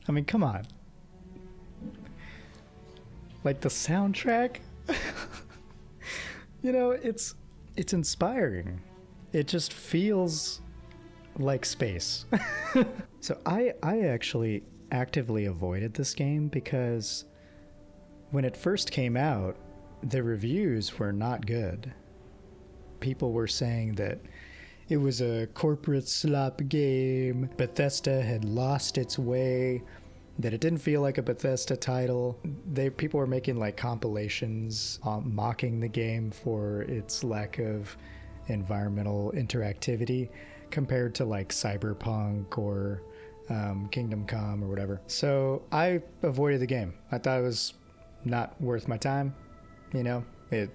I mean, come on. Like the soundtrack, it's inspiring. It just feels like space. So I actually actively avoided this game because when it first came out, the reviews were not good. People were saying that it was a corporate slop game, Bethesda had lost its way, that it didn't feel like a Bethesda title. People were making like compilations mocking the game for its lack of environmental interactivity compared to like Cyberpunk or Kingdom Come or whatever. So I avoided the game. I thought it was not worth my time. It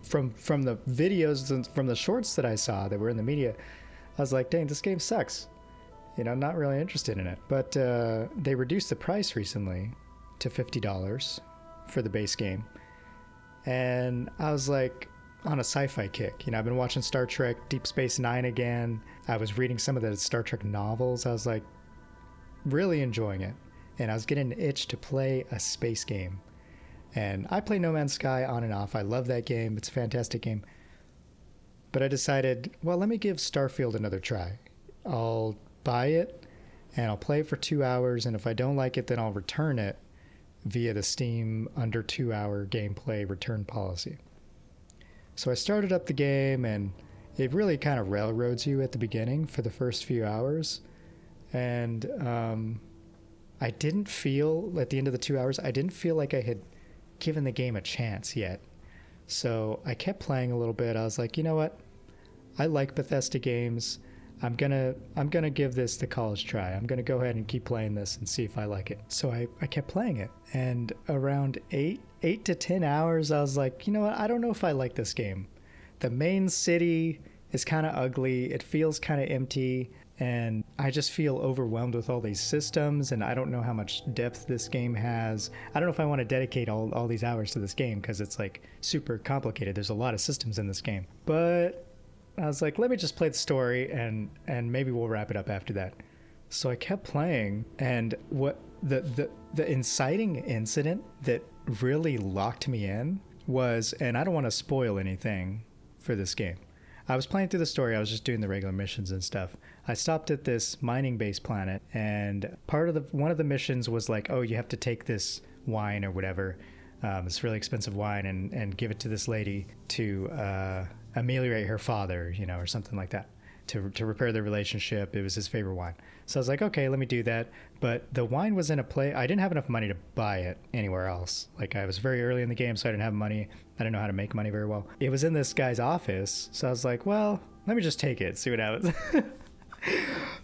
from the videos and from the shorts that I saw that were in the media, I was like, dang, this game sucks. I'm not really interested in it. But they reduced the price recently to $50 for the base game. And I was like on a sci-fi kick. I've been watching Star Trek Deep Space Nine again. I was reading some of the Star Trek novels. I was like really enjoying it. And I was getting an itch to play a space game. And I play No Man's Sky on and off. I love that game. It's a fantastic game. But I decided, well, let me give Starfield another try. I'll buy it and I'll play it for 2 hours. And if I don't like it, then I'll return it via the Steam under 2 hour gameplay return policy. So I started up the game and it really kind of railroads you at the beginning for the first few hours. And I didn't feel, at the end of the 2 hours, I didn't feel like I had given the game a chance yet. So I kept playing a little bit. I was like, you know what? I like Bethesda games. I'm gonna give this the college try. I'm gonna go ahead and keep playing this and see if I like it. So I kept playing it. And around 8 to 10 hours, I was like, you know what? I don't know if I like this game. The main city is kind of ugly. It feels kind of empty. And I just feel overwhelmed with all these systems, and I don't know how much depth this game has. I don't know if I want to dedicate all these hours to this game because it's like super complicated. There's a lot of systems in this game. But I was like, let me just play the story and maybe we'll wrap it up after that. So I kept playing, and what the inciting incident that really locked me in was, and I don't want to spoil anything for this game. I was playing through the story. I was just doing the regular missions and stuff. I stopped at this mining-based planet, and one of the missions was like, oh, you have to take this wine or whatever, this really expensive wine, and give it to this lady to ameliorate her father, or something like that, to repair their relationship. It was his favorite wine. So I was like, okay, let me do that. But the wine was in a place. I didn't have enough money to buy it anywhere else. Like, I was very early in the game, so I didn't have money. I didn't know how to make money very well. It was in this guy's office, so I was like, well, let me just take it, see what happens.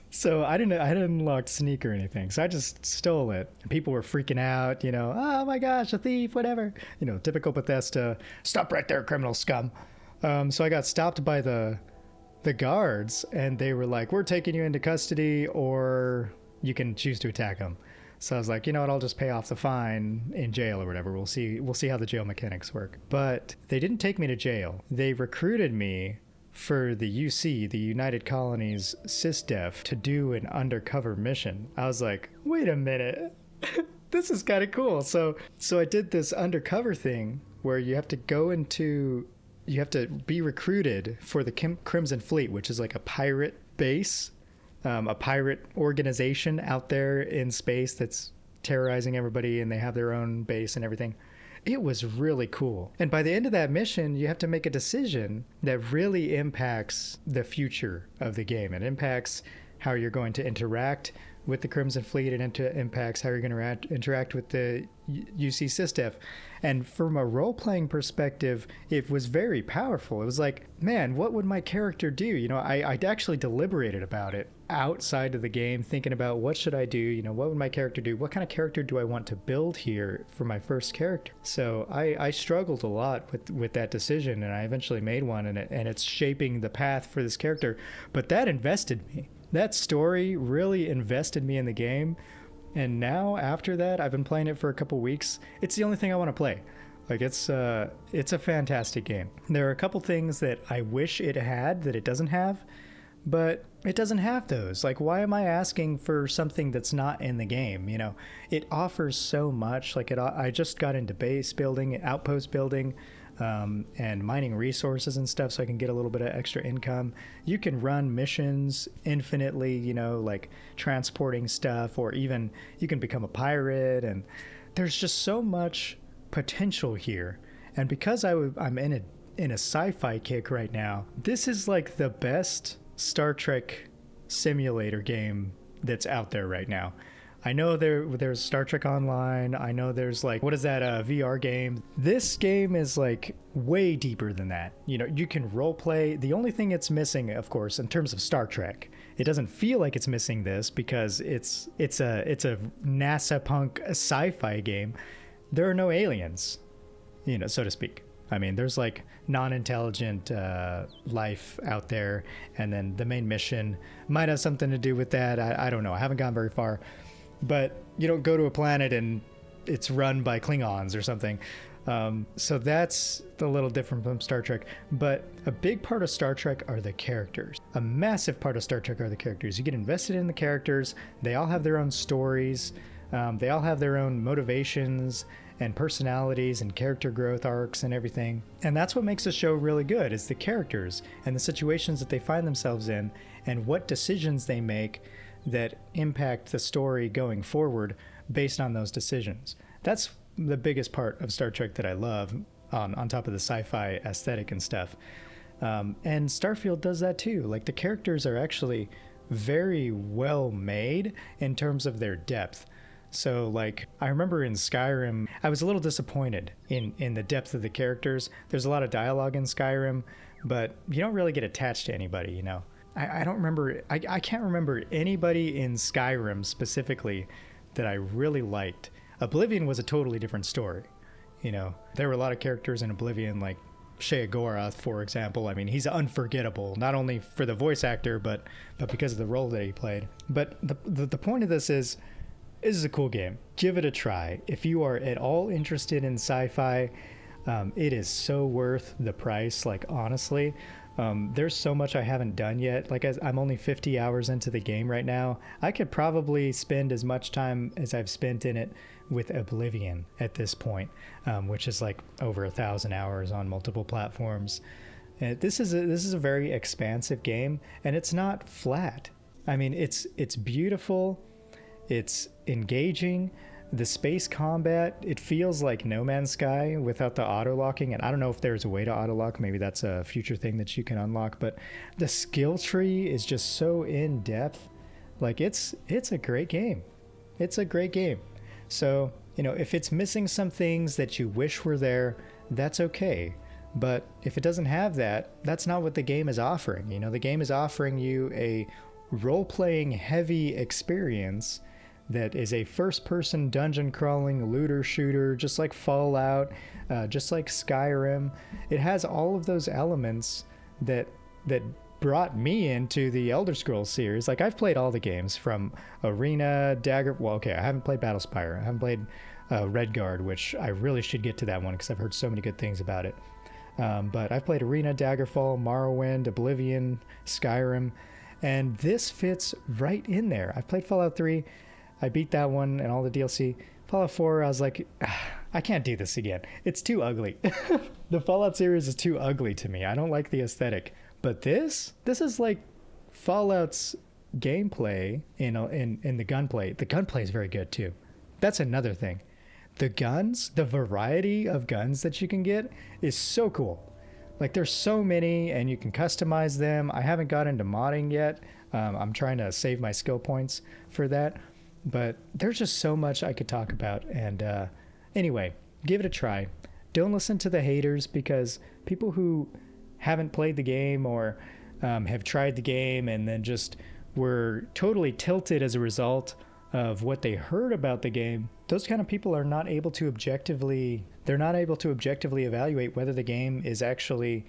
So I didn't unlock sneak or anything, so I just stole it. And people were freaking out, oh my gosh, a thief, whatever. Typical Bethesda, stop right there, criminal scum. So I got stopped by the guards, and they were like, we're taking you into custody, or you can choose to attack them. So I was like, you know what, I'll just pay off the fine in jail or whatever. We'll see how the jail mechanics work. But they didn't take me to jail. They recruited me for the UC, the United Colonies SysDef, to do an undercover mission. I was like, wait a minute. This is kind of cool. So I did this undercover thing where you have to be recruited for the Crimson Fleet, which is like a pirate base, a pirate organization out there in space that's terrorizing everybody, and they have their own base and everything. It was really cool. And by the end of that mission, you have to make a decision that really impacts the future of the game. It impacts how you're going to interact with the Crimson Fleet, and impacts how you're going to interact with the UC SysDef. And from a role-playing perspective, it was very powerful. It was like, man, what would my character do? I actually deliberated about it outside of the game, thinking about what should I do? What would my character do? What kind of character do I want to build here for my first character? So I struggled a lot with that decision, and I eventually made one, and it's shaping the path for this character. But that invested me. That story really invested me in the game. And now, after that, I've been playing it for a couple weeks. It's the only thing I want to play. Like, it's a fantastic game. There are a couple things that I wish it had that it doesn't have, but it doesn't have those. Like, why am I asking for something that's not in the game? You know, it offers so much. Like, I just got into base building, outpost building, and mining resources and stuff so I can get a little bit of extra income. You can run missions infinitely, you know, like transporting stuff, or even you can become a pirate, and there's just so much potential here. And because I'm in a sci-fi kick right now, this is like the best Star Trek simulator game that's out there right now. I know there's Star Trek Online. I know there's like, what is that, VR game? This game is like way deeper than that. You know, you can role play. The only thing it's missing, of course, in terms of Star Trek, it doesn't feel like it's missing this because it's a NASA punk sci-fi game. There are no aliens, you know, so to speak. I mean, there's like non-intelligent life out there, and then the main mission might have something to do with that. I don't know. I haven't gone very far. But you don't go to a planet and it's run by Klingons or something. So that's a little different from Star Trek. But a big part of Star Trek are the characters. A massive part of Star Trek are the characters. You get invested in the characters. They all have their own stories. They all have their own motivations and personalities and character growth arcs and everything. And that's what makes the show really good, is the characters and the situations that they find themselves in and what decisions they make that impact the story going forward based on those decisions. That's the biggest part of Star Trek that I love, on top of the sci-fi aesthetic and stuff. And Starfield does that too. Like, the characters are actually very well made in terms of their depth. So like, I remember in Skyrim, I was a little disappointed in the depth of the characters. There's a lot of dialogue in Skyrim, but you don't really get attached to anybody, you know? I don't remember, I can't remember anybody in Skyrim specifically that I really liked. Oblivion was a totally different story. You know, there were a lot of characters in Oblivion, like Sheogorath, for example. I mean, he's unforgettable, not only for the voice actor, but because of the role that he played. But the point of this is a cool game. Give it a try. If you are at all interested in sci-fi, it is so worth the price, like, honestly. There's so much I haven't done yet. Like, I'm only 50 hours into the game right now. I could probably spend as much time as I've spent in it with Oblivion at this point, which is like over 1,000 hours on multiple platforms. This is a very expansive game, and it's not flat. I mean, it's beautiful. It's engaging. The space combat, it feels like No Man's Sky without the auto-locking. And I don't know if there's a way to auto-lock. Maybe that's a future thing that you can unlock. But the skill tree is just so in-depth. Like, it's a great game. It's a great game. So, you know, if it's missing some things that you wish were there, that's okay. But if it doesn't have that, that's not what the game is offering. You know, the game is offering you a role-playing heavy experience that is a first-person dungeon-crawling looter-shooter, just like Fallout, just like Skyrim. It has all of those elements that brought me into the Elder Scrolls series. Like, I've played all the games from Arena, Dagger... Well, okay, I haven't played Battlespire. I haven't played Redguard, which I really should get to that one because I've heard so many good things about it. But I've played Arena, Daggerfall, Morrowind, Oblivion, Skyrim, and this fits right in there. I've played Fallout 3. I beat that one and all the DLC. Fallout 4, I was like, I can't do this again. It's too ugly. The Fallout series is too ugly to me. I don't like the aesthetic. But this is like Fallout's gameplay in the gunplay. The gunplay is very good too. That's another thing. The guns, the variety of guns that you can get is so cool. Like, there's so many and you can customize them. I haven't got into modding yet. I'm trying to save my skill points for that. But there's just so much I could talk about. And anyway, give it a try. Don't listen to the haters, because people who haven't played the game or have tried the game and then just were totally tilted as a result of what they heard about the game, those kind of people are not able to objectively evaluate whether the game is actually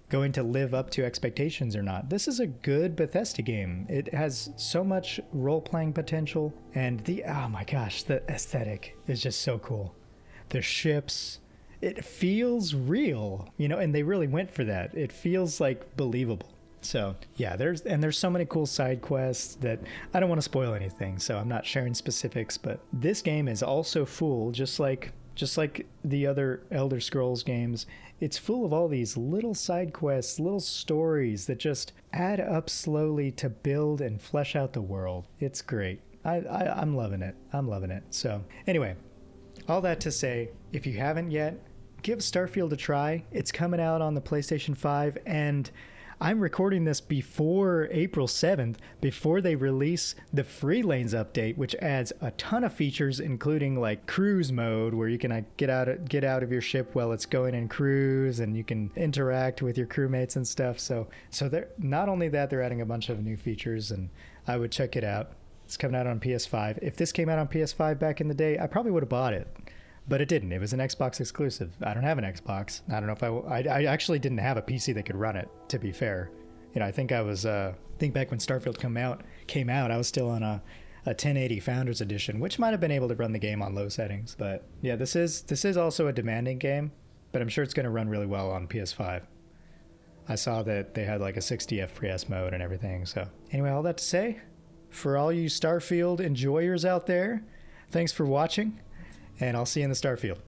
going to live up to expectations or not. This is a good Bethesda game. It has so much role-playing potential, and oh my gosh, the aesthetic is just so cool. The ships, it feels real, you know, and they really went for that. It feels like believable. So yeah, there's so many cool side quests that I don't want to spoil anything, so I'm not sharing specifics. But this game is also full, just like the other Elder Scrolls games. It's full of all these little side quests, little stories that just add up slowly to build and flesh out the world. It's great. I'm loving it. I'm loving it. So anyway, all that to say, if you haven't yet, give Starfield a try. It's coming out on the PlayStation 5, and I'm recording this before April 7th, before they release the Free Lanes update, which adds a ton of features, including like cruise mode, where you can get out of your ship while it's going in cruise, and you can interact with your crewmates and stuff. So they're not only that, they're adding a bunch of new features, and I would check it out. It's coming out on PS5. If this came out on PS5 back in the day, I probably would have bought it. But it didn't. It was an Xbox exclusive. I don't have an Xbox. I don't know if I actually didn't have a PC that could run it, to be fair. You know, I think I think back when Starfield came out, I was still on a 1080 Founders Edition, which might have been able to run the game on low settings. But yeah, this is also a demanding game, but I'm sure it's going to run really well on PS5. I saw that they had like a 60 FPS mode and everything. So anyway, all that to say, for all you Starfield enjoyers out there, thanks for watching. And I'll see you in the Starfield.